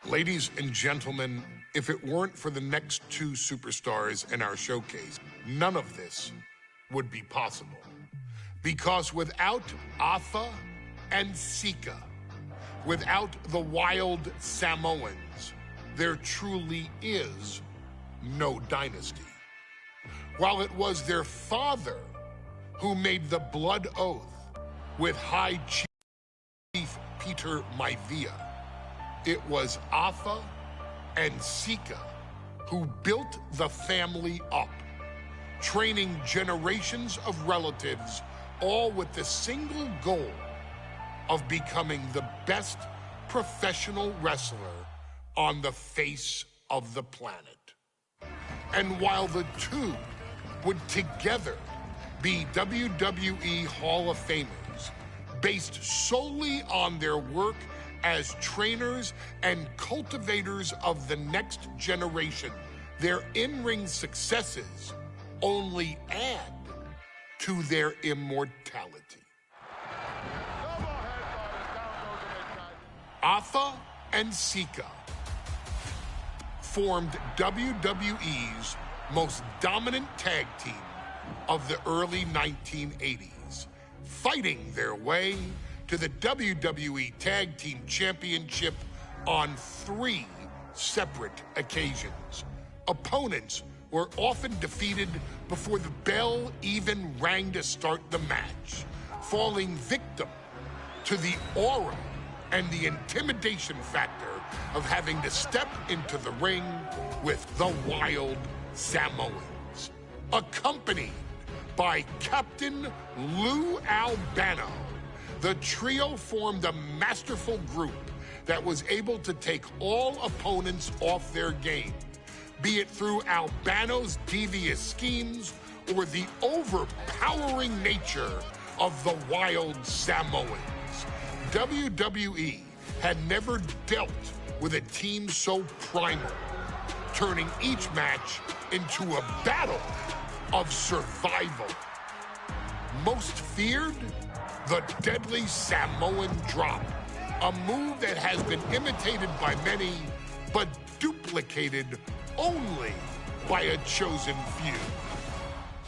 Ladies and gentlemen, if it weren't for the next two superstars in our showcase, none of this would be possible. Because without Afa and Sika, without the wild Samoans, there truly is no dynasty. While it was their father who made the blood oath with High Chief Peter Maivia, it was Afa and Sika who built the family up, training generations of relatives, all with the single goal of becoming the best professional wrestler on the face of the planet. And while the two would together be WWE Hall of Famers, based solely on their work as trainers and cultivators of the next generation, their in-ring successes only add to their immortality. Afa and Sika formed WWE's most dominant tag team of the early 1980s, fighting their way to the WWE Tag Team Championship on 3 separate occasions. Opponents were often defeated before the bell even rang to start the match, falling victim to the aura and the intimidation factor of having to step into the ring with the wild Samoans, accompanied by Captain Lou Albano. The trio formed a masterful group that was able to take all opponents off their game, be it through Albano's devious schemes or the overpowering nature of the wild Samoans. WWE had never dealt with a team so primal, turning each match into a battle of survival. Most feared, the deadly Samoan drop, a move that has been imitated by many, but duplicated only by a chosen few.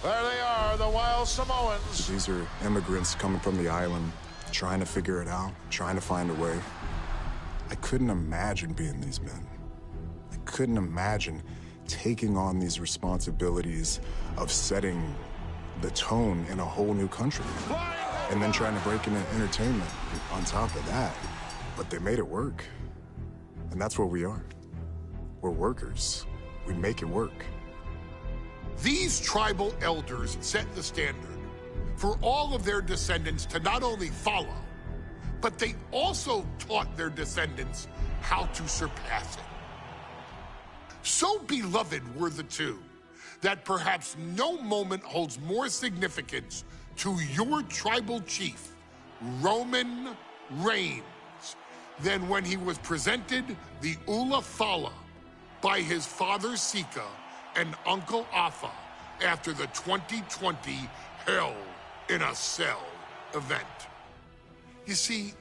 There they are, the wild Samoans. These are immigrants coming from the island, trying to figure it out, trying to find a way. I couldn't imagine being these men. I couldn't imagine taking on these responsibilities of setting the tone in a whole new country. And then trying to break into entertainment on top of that. But they made it work. And that's what we are. We're workers. We make it work. These tribal elders set the standard for all of their descendants to not only follow, but they also taught their descendants how to surpass it. So beloved were the two that perhaps no moment holds more significance to your tribal chief, Roman Reigns, than when he was presented the Ula Fala by his father Sika and Uncle Afa after the 2020 Hell in a Cell event. You see,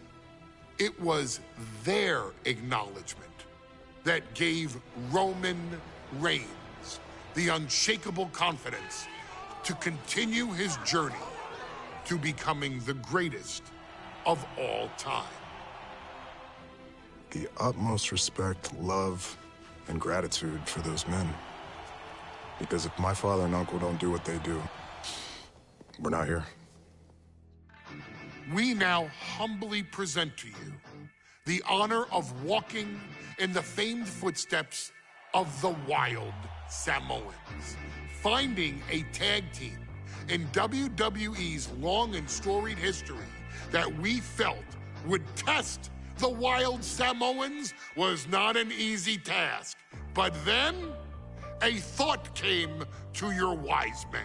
it was their acknowledgement that gave Roman Reigns the unshakable confidence to continue his journey to becoming the greatest of all time. The utmost respect, love, and gratitude for those men. Because if my father and uncle don't do what they do, we're not here. We now humbly present to you the honor of walking in the famed footsteps of the wild Samoans, finding a tag team in WWE's long and storied history that we felt would test the wild Samoans was not an easy task. But then a thought came to your wise man.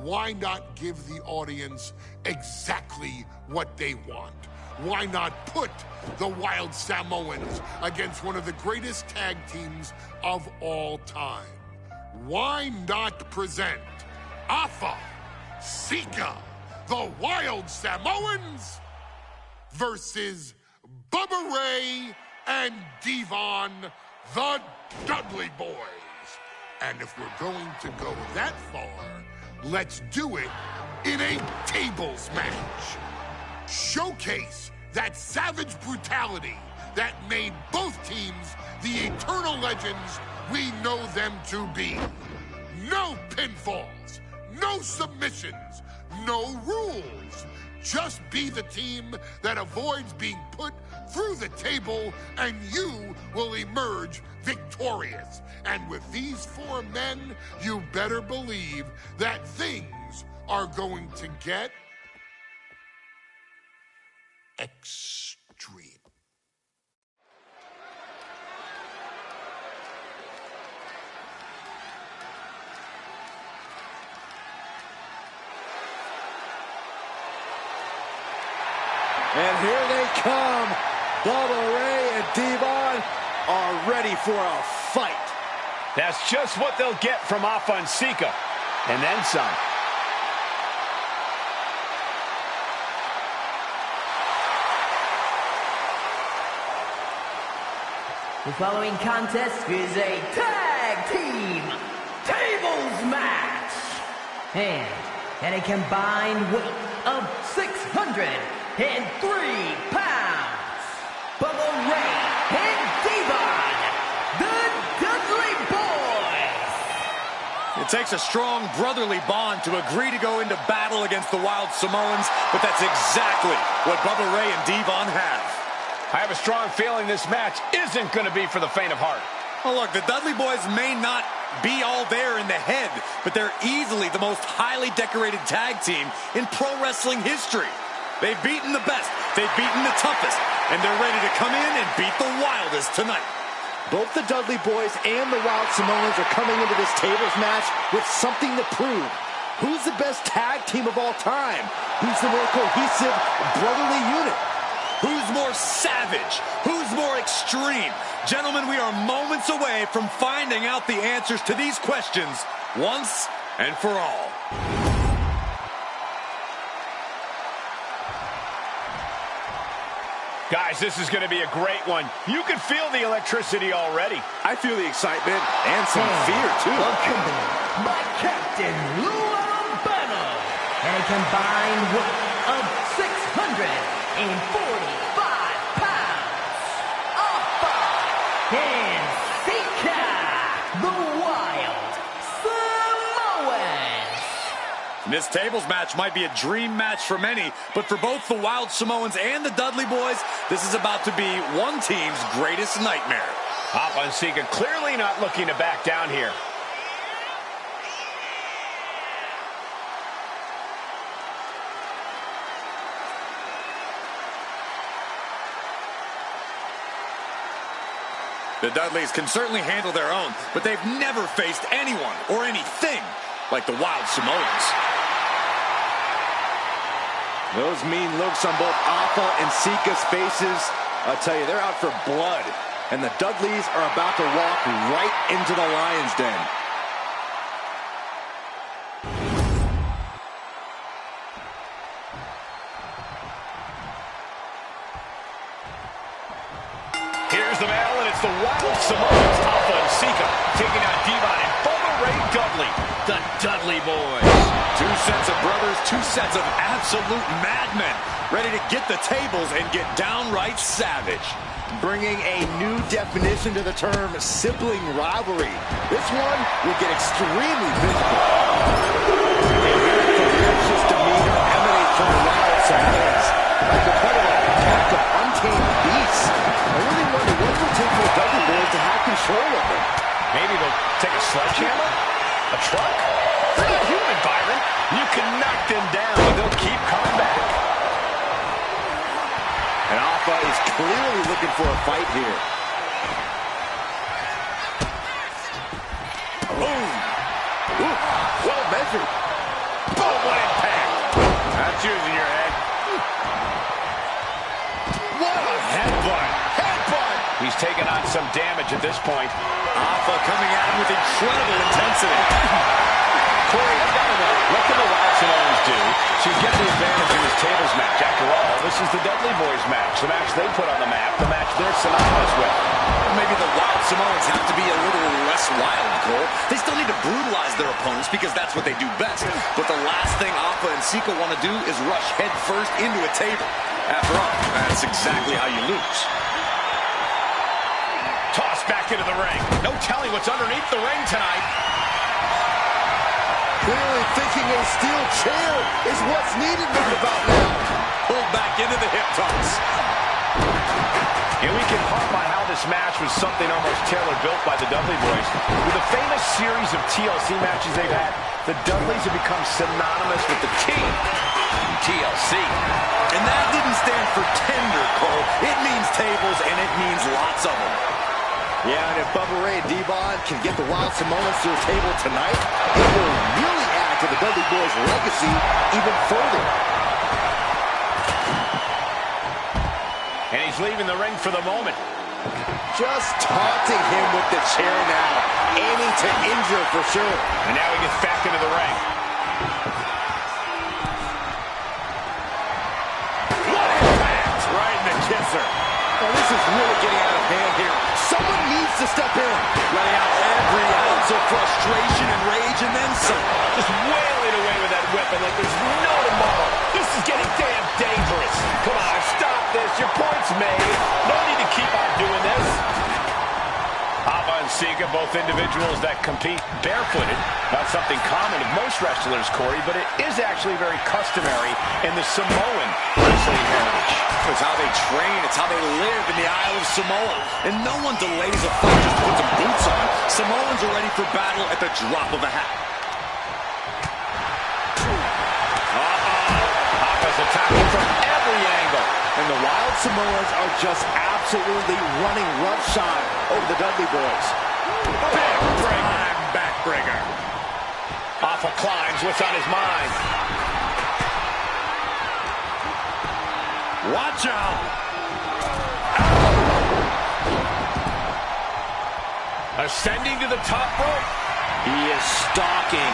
Why not give the audience exactly what they want? Why not put the wild Samoans against one of the greatest tag teams of all time? Why not present Afa, Sika, the wild Samoans versus Bubba Ray and Devon, the Dudley Boys. And if we're going to go that far, let's do it in a tables match. Showcase that savage brutality that made both teams the eternal legends we know them to be. No pinfalls, no submissions, no rules. Just be the team that avoids being put through the table, and you will emerge victorious. And with these 4 men, you better believe that things are going to get extreme. And here they come. Bubba Ray and Devon are ready for a fight. That's just what they'll get from Alpha and Sika. And then some. The following contest is a tag team tables match. And at a combined weight of 603 pounds, Bubba Ray and Devon, the Dudley Boys. It takes a strong brotherly bond to agree to go into battle against the Wild Samoans, but that's exactly what Bubba Ray and Devon have. I have a strong feeling this match isn't going to be for the faint of heart. Oh, look, the Dudley Boys may not be all there in the head, but they're easily the most highly decorated tag team in pro wrestling history. They've beaten the best, they've beaten the toughest, and they're ready to come in and beat the wildest tonight. Both the Dudley Boys and the Wild Samoans are coming into this tables match with something to prove. Who's the best tag team of all time? Who's the more cohesive, brotherly unit? Who's more savage? Who's more extreme? Gentlemen, we are moments away from finding out the answers to these questions once and for all. Guys, this is going to be a great one. You can feel the electricity already. I feel the excitement and some fear, too. Accompanied by Captain Lou Albano. And a combined weight of 645 pounds. Alpha and Sika, the Wild Samoans. This tables match might be a dream match for many, but for both the Wild Samoans and the Dudley Boys, this is about to be one team's greatest nightmare. Alpha and Sika clearly not looking to back down here. The Dudleys can certainly handle their own, but they've never faced anyone or anything like the Wild Samoans. Those mean looks on both Alpha and Sika's faces, I'll tell you, they're out for blood. And the Dudleys are about to walk right into the Lion's Den. Here's the bell, and it's the Wild Samoans, Alpha and Sika, taking on Devon and Bubba Ray Dudley, the Dudley Boys. Two sets of brothers, two sets of absolute madmen, ready to get the tables and get downright savage. Bringing a new definition to the term sibling rivalry. This one will get extremely physical. A very ferocious demeanor emanates from the Wild Samoans, like the part of a pack of untamed beasts. I really wonder what it will take for the Dudley Boys to have control of them. Maybe they'll take a sledgehammer? A truck? They're not human, Byron. You can knock them down, but they'll keep coming back. And Alpha is clearly looking for a fight here. Boom! Ooh, well measured. Boom, what impact. That's using your head. What a Headbutt. headbutt! He's taking on some damage at this point. Alpha coming at him with incredible intensity. Corey, what can the Wild Samoans do to get the advantage in this tables match? After all, this is the Dudley Boys match, the match they put on the map, the match they're synonymous with. Maybe the Wild Samoans have to be a little less wild, Cole. They still need to brutalize their opponents because that's what they do best. But the last thing Alpha and Sika want to do is rush head first into a table. After all, that's exactly how you lose. Tossed back into the ring. No telling what's underneath the ring tonight. Clearly thinking a steel chair is what's needed right about now. Pulled back into the hip toss. And we can harp on how this match was something almost tailor-built by the Dudley Boys. With the famous series of TLC matches they've had, the Dudleys have become synonymous with the team. TLC. And that didn't stand for tender, Cole. It means tables, and it means lots of them. Yeah, and if Bubba Ray and Devon can get the Wild Samoans to the table tonight, it will really add to the Dudley Boys' legacy even further. And he's leaving the ring for the moment. Just taunting him with the chair now, aiming to injure for sure. And now he gets back into the ring. What impact! Right in the kisser. Oh, this is really getting out of hand here. Someone needs to step in. Letting out every ounce of frustration and rage, and then some. Just wailing away with that weapon like there's no tomorrow. This is getting damn dangerous. Come on, stop this. Your point's made. No need to keep on doing this. Alpha and Sika, both individuals that compete barefooted. Not something common of most wrestlers, Corey, but it is actually very customary in the Samoan wrestling heritage. It's how they train. It's how they live in the Isle of Samoa. And no one delays a fight just to put some boots on. Samoans are ready for battle at the drop of a hat. Alpha's attacking from every angle. And the Wild Samoans are just absolutely running roughshod over the Dudley Boys. Big breaker. Backbreaker. Alpha climbs. What's on his mind? Watch out! Ascending to the top rope. He is stalking,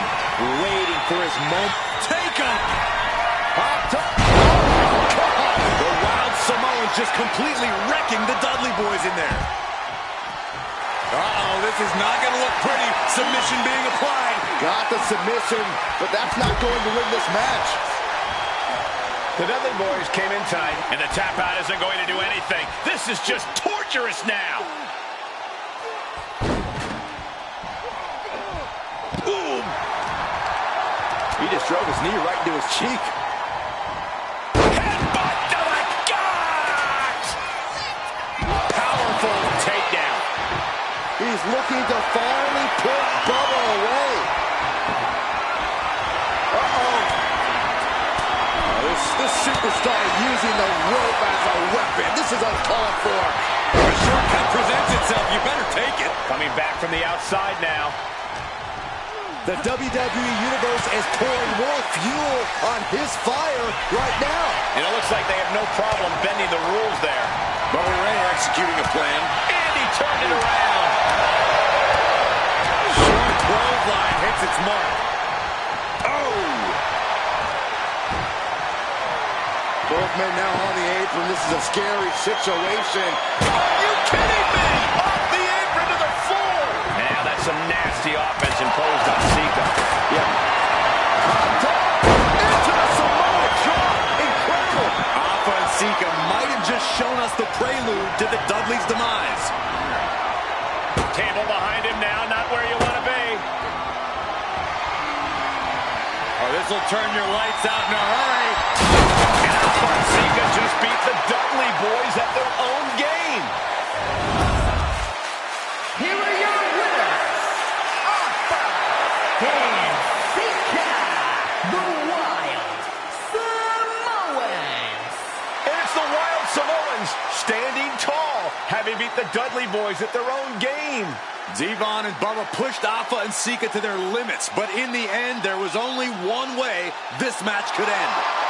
waiting for his moment. Take him! Up top. Oh, God. The Wild Samoans just completely wrecking the Dudley Boys in there. Uh-oh, this is not going to look pretty. Submission being applied. Got the submission, but that's not going to win this match. The Dudley Boys came in tonight, and the tap out isn't going to do anything. This is just torturous now. Boom! He just drove his knee right into his cheek. Headbutt to the gut! Powerful takedown. He's looking to finally put Bubba away. This superstar using the rope as a weapon. This is uncalled for. If a shortcut presents itself, you better take it. Coming back from the outside now. The WWE Universe is pouring more fuel on his fire right now. And it looks like they have no problem bending the rules there. Bubba Ray executing a plan. And he turned it around. Short clothesline hits its mark. Both men now on the apron. This is a scary situation. Are you kidding me? Off the apron to the floor. Now that's some nasty offense imposed on Sika. Yeah. Into the Samoa drop. Incredible. Alpha and Sika might have just shown us the prelude to the Dudley's demise. Table behind him now, not where you want to be. Oh, this will turn your lights out in a hurry. And Alpha and Sika just beat the Dudley Boys at their own game. Here are your winners, Alpha and Sika, the Wild Samoans. And it's the Wild Samoans standing tall, having beat the Dudley Boys at their own game. Devon and Bubba pushed Alpha and Sika to their limits, but in the end, there was only one way this match could end.